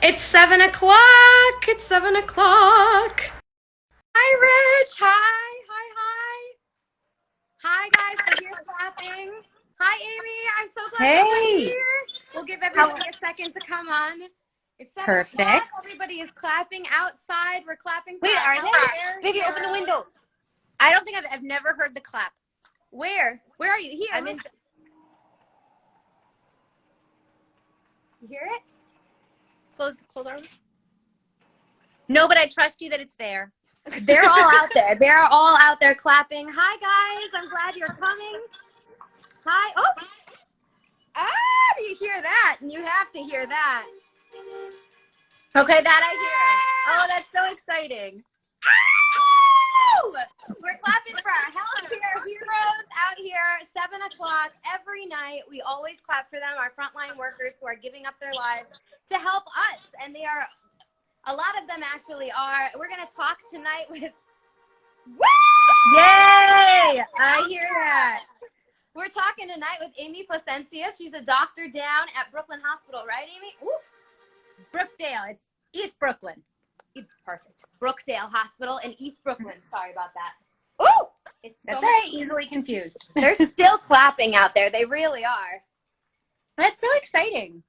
It's 7 o'clock. It's 7 o'clock. Hi, Rich. Hi. Hi, hi. Hi, guys. So here's clapping. Hi, Amy. I'm so glad you're Hey, here. We'll give everybody a second to come on. It's 7 o'clock. perfect. Everybody is clapping outside. We're clapping. Wait, for are our they? Baby, open the heroes. window. I don't think I've never heard the clap. Where? Where are you? Here. I'm in. Listen. You hear it? Close our. No, but I trust you that it's there. They're all out there. They're all out there clapping. Hi, guys. I'm glad you're coming. Hi. Oh. Ah, do you hear that? And you have to hear that. Okay, that I hear. Oh, that's so exciting. Ow! We're clapping for our healthcare heroes out here, 7 o'clock every night. We always clap for them, our frontline workers who are giving up their lives to help us. And they are, a lot of them actually are. We're going to talk tonight with, woo! Yay! I hear that. We're talking tonight with Amy Plasencia. She's a doctor down at Brooklyn Hospital, right, Amy? Ooh. Brookdale. It's East Brooklyn. Perfect. Brookdale Hospital in East Brooklyn. Sorry about that. Ooh! It's so That's all right. Easily confused. They're still clapping out there. They really are. That's so exciting.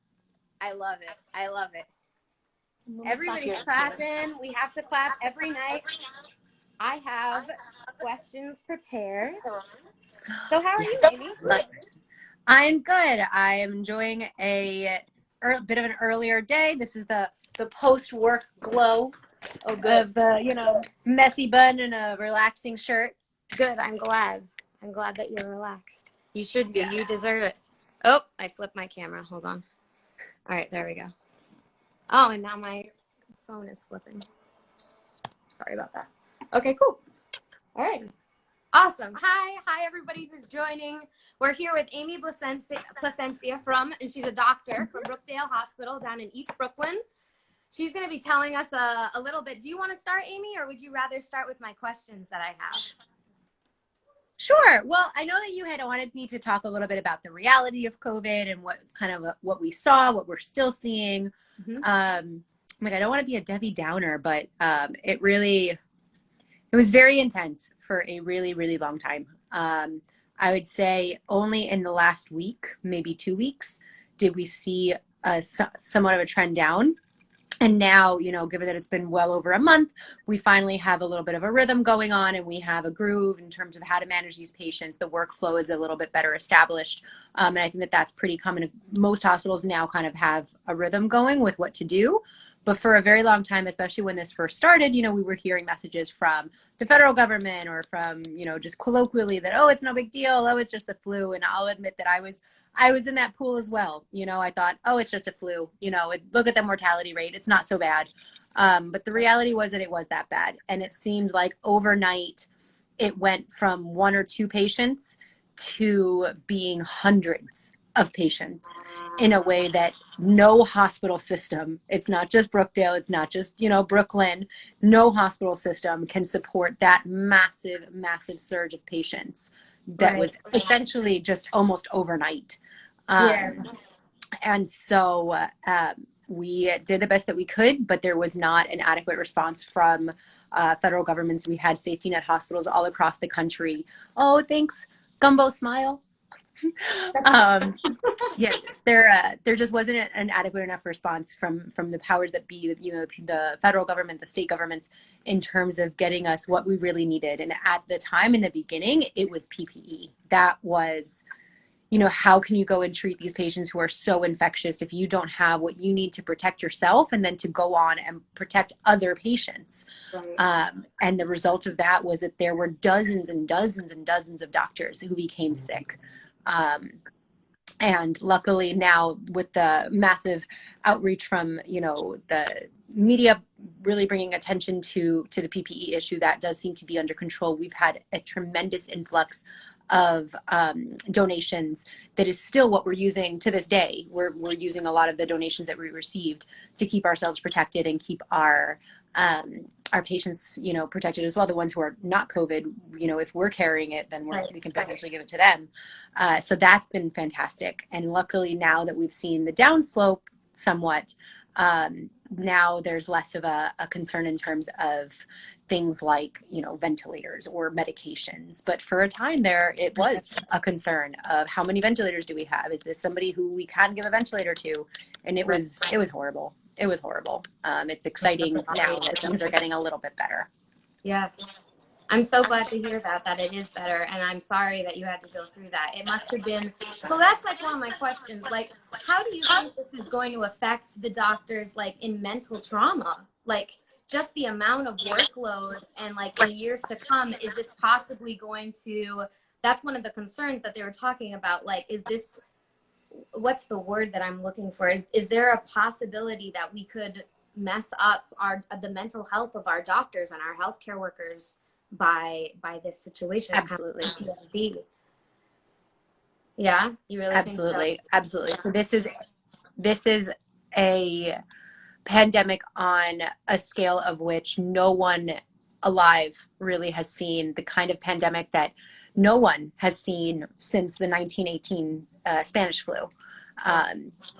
I love it. I love it. Everybody's clapping. We have to clap every night. I have questions prepared. So how are you, Amy? I'm good. I am enjoying a bit of an earlier day. This is the post-work glow of the, messy bun and a relaxing shirt. Good. I'm glad. I'm glad that you're relaxed. You should be. Yeah. You deserve it. Oh, I flipped my camera. Hold on. All right, there we go. Oh, and now my phone is flipping. Sorry about that. Okay, cool. All right. Awesome. Hi, everybody who's joining. We're here with Amy Plasencia and she's a doctor from Brookdale Hospital down in East Brooklyn. She's going to be telling us a little bit. Do you want to start, Amy, or would you rather start with my questions that I have? Sure. Well, I know that you had wanted me to talk a little bit about the reality of COVID and what we saw, what we're still seeing. Mm-hmm. I don't want to be a Debbie Downer, but it was very intense for a really, really long time. I would say only in the last week, maybe 2 weeks, did we see somewhat of a trend down. And now, given that it's been well over a month, we finally have a little bit of a rhythm going on and we have a groove in terms of how to manage these patients. The workflow is a little bit better established. And I think that that's pretty common. Most hospitals now kind of have a rhythm going with what to do. But for a very long time, especially when this first started, we were hearing messages from the federal government or from, just colloquially that, oh, it's no big deal. Oh, it's just the flu. And I'll admit that I was in that pool as well. I thought, oh, it's just a flu. Look at the mortality rate. It's not so bad. But the reality was that it was that bad. And it seemed like overnight it went from 1 or 2 patients to being hundreds of patients in a way that no hospital system, it's not just Brookdale, it's not just, Brooklyn, no hospital system can support that massive, massive surge of patients that was essentially just almost overnight. And so we did the best that we could, but there was not an adequate response from federal governments. We had safety net hospitals all across the country. Oh, thanks, Gumbo Smile. There just wasn't an adequate enough response from the powers that be, the federal government, the state governments, in terms of getting us what we really needed. And at the time, in the beginning, it was PPE. That was, how can you go and treat these patients who are so infectious if you don't have what you need to protect yourself and then to go on and protect other patients? Right. And the result of that was that there were dozens and dozens and dozens of doctors who became sick. And luckily now with the massive outreach from, the media really bringing attention to the PPE issue, that does seem to be under control. We've had a tremendous influx of donations that is still what we're using to this day. We're using a lot of the donations that we received to keep ourselves protected and keep our patients, protected as well. The ones who are not COVID, if we're carrying it, then we can potentially give it to them. So that's been fantastic. And luckily now that we've seen the downslope somewhat, Now there's less of a concern in terms of things like, ventilators or medications. But for a time there, it was a concern of how many ventilators do we have? Is this somebody who we can give a ventilator to? And it was horrible. It was horrible. It's exciting now that things are getting a little bit better. Yeah. I'm so glad to hear that it is better. And I'm sorry that you had to go through that. It must have been, so that's like one of my questions. Like, how do you think this is going to affect the doctors, like in mental trauma? Like just the amount of workload and like in years to come, is this possibly going to, that's one of the concerns that they were talking about. Like, is this, what's the word that I'm looking for? Is there a possibility that we could mess up the mental health of our doctors and our healthcare workers by this situation? Absolutely. Kind of PTSD. Yeah, you really absolutely think so? Absolutely. So this is a pandemic on a scale of which no one alive really has seen, the kind of pandemic that no one has seen since the 1918 Spanish flu.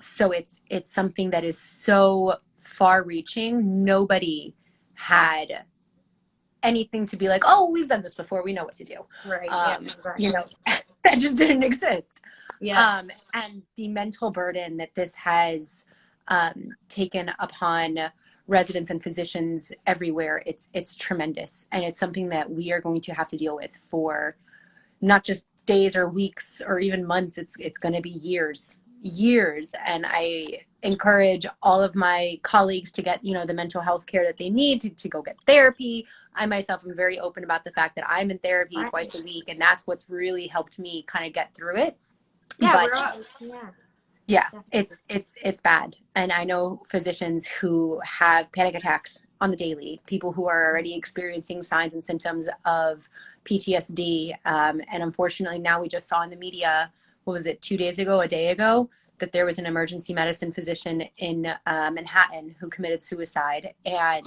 So it's something that is so far-reaching. Nobody had anything to be like, oh, we've done this before, we know what to do. Right. Yeah, exactly. That just didn't exist. Yeah. And the mental burden that this has taken upon residents and physicians everywhere, it's tremendous. And it's something that we are going to have to deal with for not just days or weeks or even months. It's going to be years. And I encourage all of my colleagues to get, the mental health care that they need to go get therapy. I myself am very open about the fact that I'm in therapy twice a week, and that's what's really helped me kind of get through it. Yeah, it's bad. And I know physicians who have panic attacks on the daily, people who are already experiencing signs and symptoms of PTSD. And unfortunately, now we just saw in the media, what was it, a day ago, that there was an emergency medicine physician in Manhattan who committed suicide. And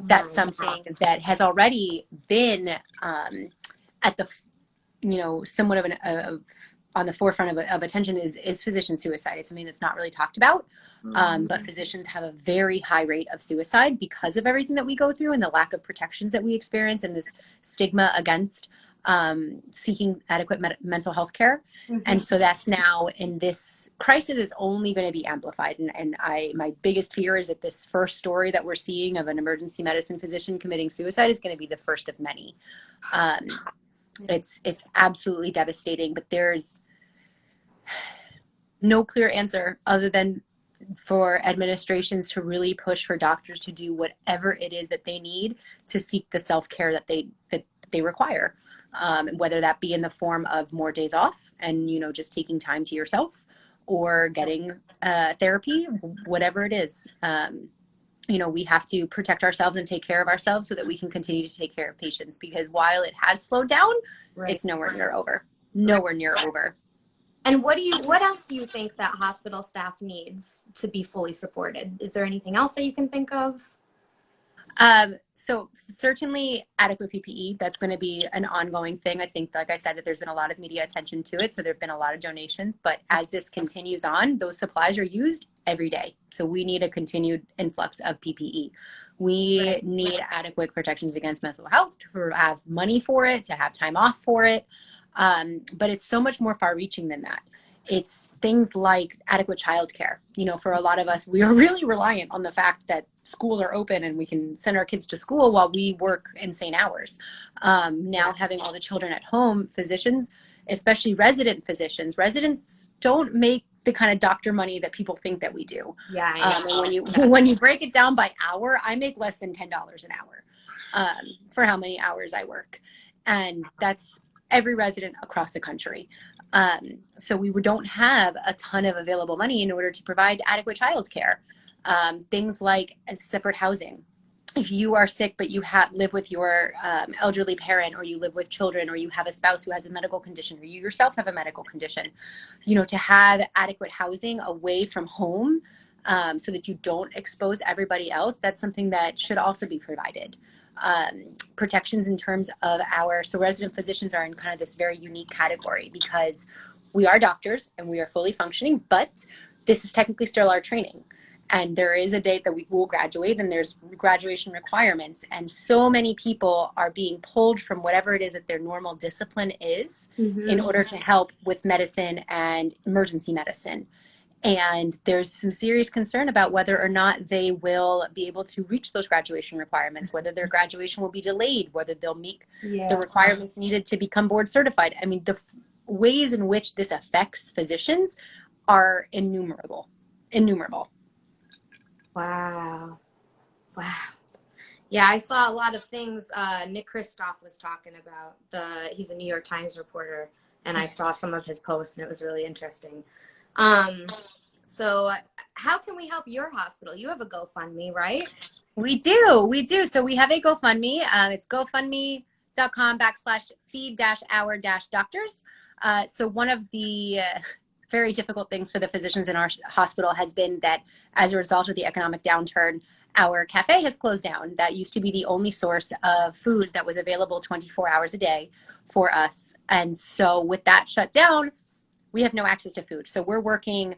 that's something that has already been at the, somewhat of on the forefront of attention is physician suicide. It's something that's not really talked about. But physicians have a very high rate of suicide because of everything that we go through and the lack of protections that we experience and this stigma against seeking adequate mental health care. And so that's now in this crisis is only going to be amplified. And my biggest fear is that this first story that we're seeing of an emergency medicine physician committing suicide is going to be the first of many. It's absolutely devastating, but there's no clear answer other than for administrations to really push for doctors to do whatever it is that they need to seek the self-care that they require. Whether that be in the form of more days off and, just taking time to yourself or getting therapy, whatever it is. We have to protect ourselves and take care of ourselves so that we can continue to take care of patients, because while it has slowed down, it's nowhere near over. Nowhere near over. And what else do you think that hospital staff needs to be fully supported? Is there anything else that you can think of? So certainly adequate PPE, that's going to be an ongoing thing. I think, like I said, that there's been a lot of media attention to it. So there've been a lot of donations, but as this continues on, those supplies are used every day. So we need a continued influx of PPE. We need adequate protections against mental health, to have money for it, to have time off for it. But it's so much more far reaching than that. It's things like adequate childcare. For a lot of us, we are really reliant on the fact that schools are open and we can send our kids to school while we work insane hours. Now having all the children at home, physicians, especially resident physicians, residents don't make the kind of doctor money that people think that we do. Yeah. I know. And when you break it down by hour, I make less than $10 an hour for how many hours I work. And that's every resident across the country. So we don't have a ton of available money in order to provide adequate childcare. Things like separate housing. If you are sick, but you live with your elderly parent, or you live with children, or you have a spouse who has a medical condition, or you yourself have a medical condition, to have adequate housing away from home so that you don't expose everybody else, that's something that should also be provided. Protections in terms of so resident physicians are in kind of this very unique category because we are doctors and we are fully functioning, but this is technically still our training. And there is a date that we will graduate, and there's graduation requirements. And so many people are being pulled from whatever it is that their normal discipline is in order to help with medicine and emergency medicine. And there's some serious concern about whether or not they will be able to reach those graduation requirements, whether their graduation will be delayed, whether they'll meet the requirements needed to become board certified. I mean, the ways in which this affects physicians are innumerable. Wow. Yeah, I saw a lot of things. Nick Kristoff was talking about. He's a New York Times reporter, and I saw some of his posts, and it was really interesting. So how can we help your hospital? You have a GoFundMe, right? We do. So we have a GoFundMe. It's gofundme.com/feed-our-doctors. So one of the very difficult things for the physicians in our hospital has been that as a result of the economic downturn, our cafe has closed down. That used to be the only source of food that was available 24 hours a day for us. And so with that shut down, we have no access to food. So we're working,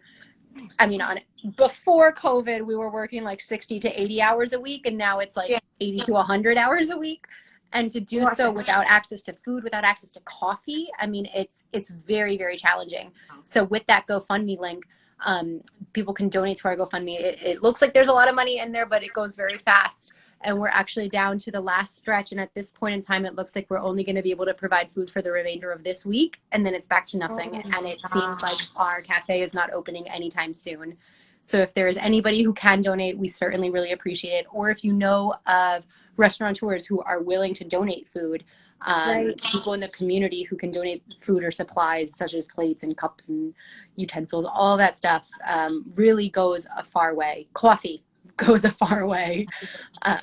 before COVID, we were working like 60 to 80 hours a week. And now it's like 80 to 100 hours a week. And to do so without access to food, without access to coffee, I mean, it's very, very challenging. So with that GoFundMe link, people can donate to our GoFundMe. It looks like there's a lot of money in there, but it goes very fast. And we're actually down to the last stretch. And at this point in time, it looks like we're only going to be able to provide food for the remainder of this week. And then it's back to nothing. And it seems like our cafe is not opening anytime soon. So if there is anybody who can donate, we certainly really appreciate it. Or if you know of restaurateurs who are willing to donate food, people in the community who can donate food or supplies such as plates and cups and utensils, all that stuff really goes a far way. Coffee goes a far way. I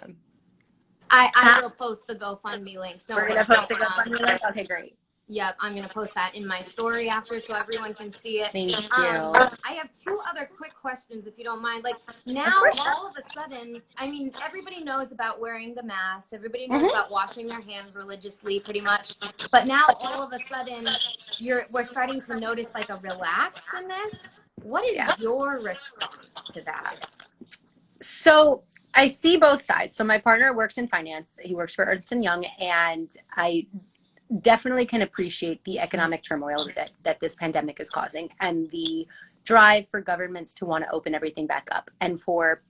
will post the GoFundMe link. We're going to post the GoFundMe link? Okay, great. Yep, I'm going to post that in my story after so everyone can see it. Thank you. I have two other quick questions, if you don't mind. Like, now, all of a sudden, I mean, everybody knows about wearing the mask. Everybody knows about washing their hands religiously, pretty much. But now, all of a sudden, we're starting to notice, like, a relax in this. What is your response to that? So I see both sides. So my partner works in finance. He works for Ernst & Young, and I definitely can appreciate the economic turmoil that this pandemic is causing and the drive for governments to want to open everything back up and for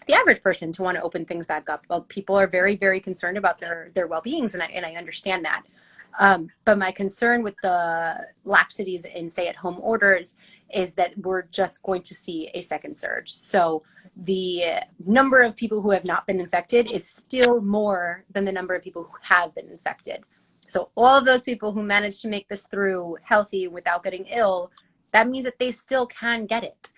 the average person to want to open things back up. Well, people are very, very concerned about their well-beings, and I understand that. But my concern with the laxities in stay-at-home orders is that we're just going to see a second surge. So the number of people who have not been infected is still more than the number of people who have been infected. So all of those people who managed to make this through healthy without getting ill, that means that they still can get it.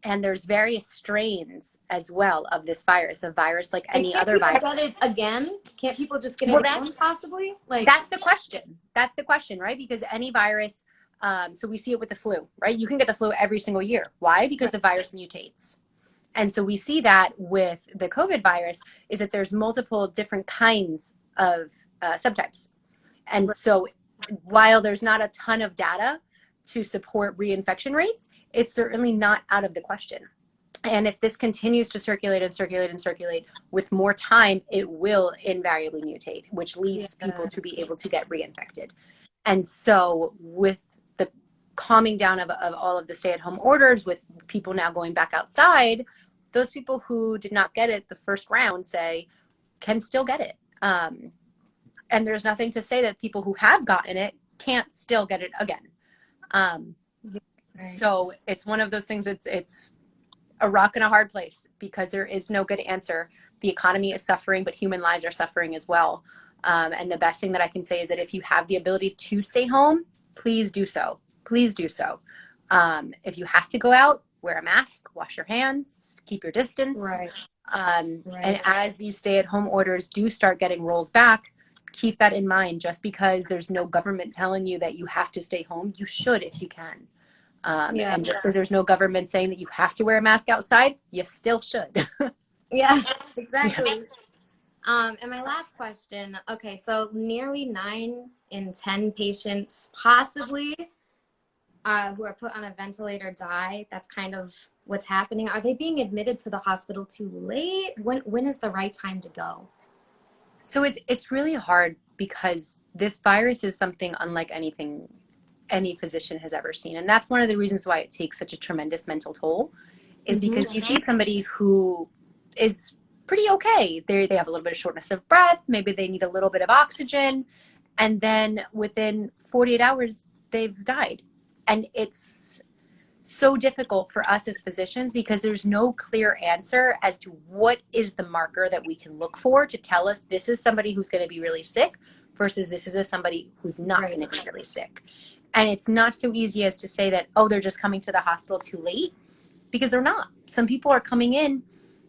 And there's various strains as well of this virus, a virus like any other virus. Get it again? Can't people just get it again, possibly? Like, that's the question. That's the question, right? Because any virus, so we see it with the flu, right? You can get the flu every single year. Why? Because the virus mutates. And so we see that with the COVID virus is that there's multiple different kinds of subtypes. And so while there's not a ton of data to support reinfection rates, it's certainly not out of the question. And if this continues to circulate and circulate and circulate with more time, it will invariably mutate, which leads people to be able to get reinfected. And so with the calming down of all of the stay-at-home orders, with people now going back outside, those people who did not get it the first round, say, can still get it. And there's nothing to say that people who have gotten it can't still get it again. So it's one of those things, it's a rock and a hard place because there is no good answer. The economy is suffering, but human lives are suffering as well. And the best thing that I can say is that if you have the ability to stay home, please do so. Please do so. If you have to go out, wear a mask, wash your hands, keep your distance. And as these stay-at-home orders do start getting rolled back, keep that in mind. Just because there's no government telling you that you have to stay home, you should if you can. And just because there's no government saying that you have to wear a mask outside, you still should. Exactly. And my last question, okay, so nearly 9 in 10 patients possibly who are put on a ventilator die. That's kind of what's happening? Are they being admitted to the hospital too late? When is the right time to go? So it's really hard because this virus is something unlike anything any physician has ever seen. And that's one of the reasons why it takes such a tremendous mental toll, is because you see somebody who is pretty okay. They have a little bit of shortness of breath. Maybe they need a little bit of oxygen. And then within 48 hours, they've died. And it's so difficult for us as physicians because there's no clear answer as to what is the marker that we can look for to tell us this is somebody who's going to be really sick versus this is somebody who's not going to be really sick. And it's not so easy as to say that, oh, they're just coming to the hospital too late, because they're not. Some people are coming in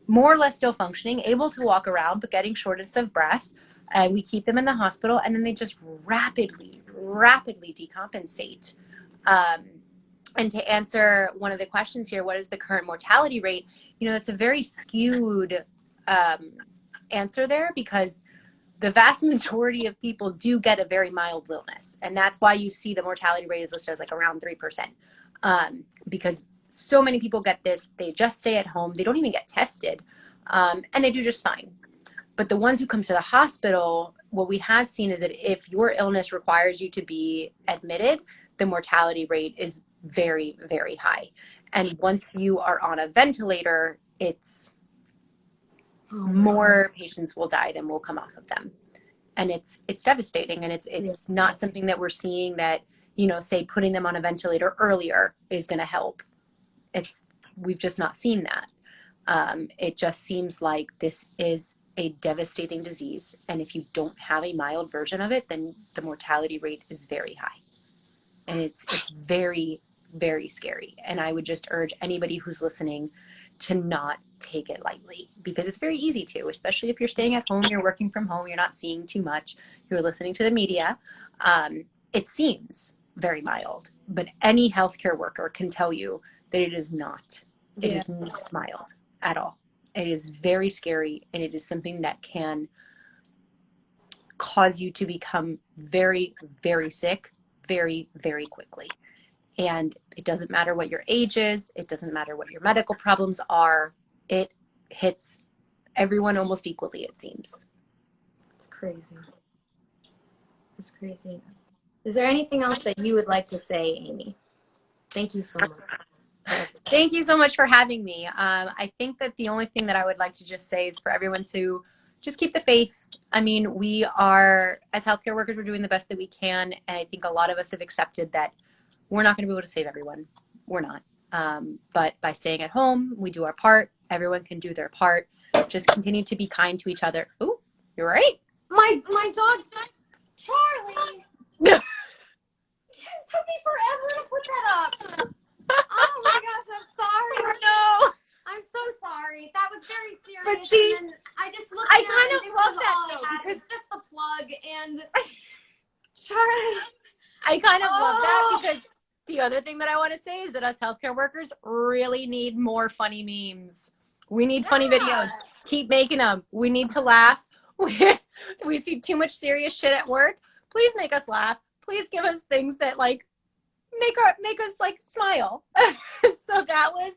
more or less still functioning, able to walk around, but getting shortness of breath. And we keep them in the hospital, and then they just rapidly decompensate. And to answer one of the questions here, what is the current mortality rate? You know, it's a very skewed answer there, because the vast majority of people do get a very mild illness. And that's why you see the mortality rate is listed as like around 3%. Because so many people get this, they just stay at home, they don't even get tested, and they do just fine. But the ones who come to the hospital, what we have seen is that if your illness requires you to be admitted, the mortality rate is very, very high. And once you are on a ventilator, it's more patients will die than will come off of them. And it's devastating. And it's not something that we're seeing that, you know, say putting them on a ventilator earlier is going to help. We've just not seen that. It just seems like this is a devastating disease. And if you don't have a mild version of it, then the mortality rate is very high. And it's very, very scary. And I would just urge anybody who's listening to not take it lightly, because it's very easy to, especially if you're staying at home, you're working from home, you're not seeing too much, you're listening to the media. It seems very mild, but any healthcare worker can tell you that it is not. It is not mild at all. It is very scary, and it is something that can cause you to become very, very sick very, very quickly. And it doesn't matter what your age is. It doesn't matter what your medical problems are. It hits everyone almost equally, it seems. It's crazy. It's crazy. Is there anything else that you would like to say, Amy? Thank you so much. Thank you so much for having me. I think that the only thing that I would like to just say is for everyone to just keep the faith. I mean, we are, as healthcare workers, we're doing the best that we can. And I think a lot of us have accepted that we're not going to be able to save everyone. We're not. But by staying at home, we do our part. Everyone can do their part. Just continue to be kind to each other. Ooh, you're right. My dog, Charlie. It took me forever to put that up. Oh my gosh, I'm sorry. No. I'm so sorry. That was very serious. But see, and I just looked I at kind it, of and this love was that all though, I had. because It's just the plug and Charlie. I kind of love that, because the other thing that I want to say is that us healthcare workers really need more funny memes. We need funny videos. Keep making them. We need to laugh. We see too much serious shit at work. Please make us laugh. Please give us things that like make us like smile. So that was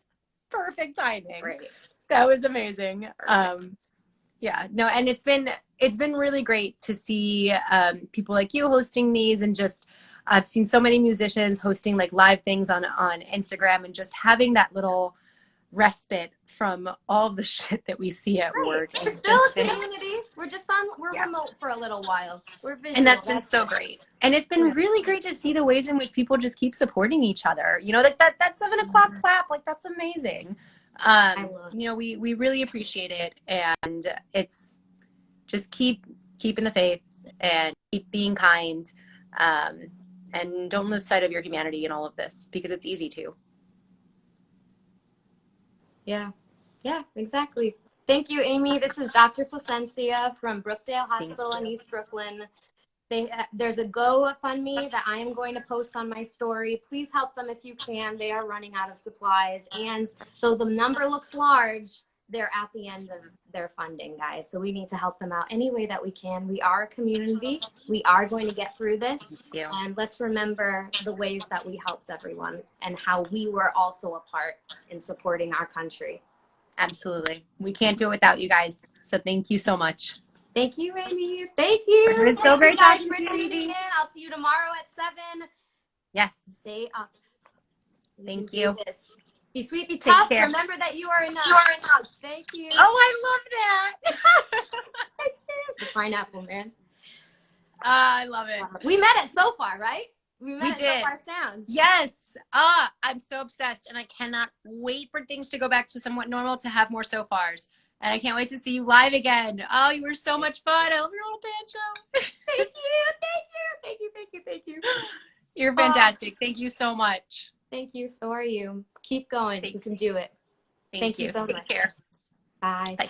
perfect timing. Great. That was amazing. Yeah, no, and it's been really great to see people like you hosting these, and just I've seen so many musicians hosting like live things on Instagram, and just having that little respite from all the shit that we see at work. We're still a community. We're remote for a little while. We're visual. And that's been so great. And it's been really great to see the ways in which people just keep supporting each other. You know, that 7 o'clock clap, like that's amazing. You know, we really appreciate it, and it's just keep keeping the faith and keep being kind, and don't lose sight of your humanity in all of this, because it's easy to. Yeah, exactly. Thank you, Amy. This is Dr. Plasencia from Brookdale Hospital in East Brooklyn. There's a GoFundMe that I am going to post on my story. Please help them if you can. They are running out of supplies. And though the number looks large, they're at the end of their funding, guys. So we need to help them out any way that we can. We are a community. We are going to get through this. And let's remember the ways that we helped everyone and how we were also a part in supporting our country. Absolutely. We can't do it without you guys. So thank you so much. Thank you, Amy. Thank you. It was so great talking to you, tuning in. I'll see you tomorrow at 7. Yes. Stay up. Thank you. Be sweet, be tough. care. Remember that you are enough. You are enough. Thank you. Oh, I love that. The pineapple, man. I love it. We met at SoFar, right? We met did. at SoFar Sounds. Yes. I'm so obsessed, and I cannot wait for things to go back to somewhat normal, to have more SoFars. And I can't wait to see you live again. Oh, you were so much fun. I love your little banjo. Thank you. Thank you. You're fantastic. Thank you so much. Thank you. So are you. Keep going. You can do it. Thank you so much. Take care. Bye. Bye.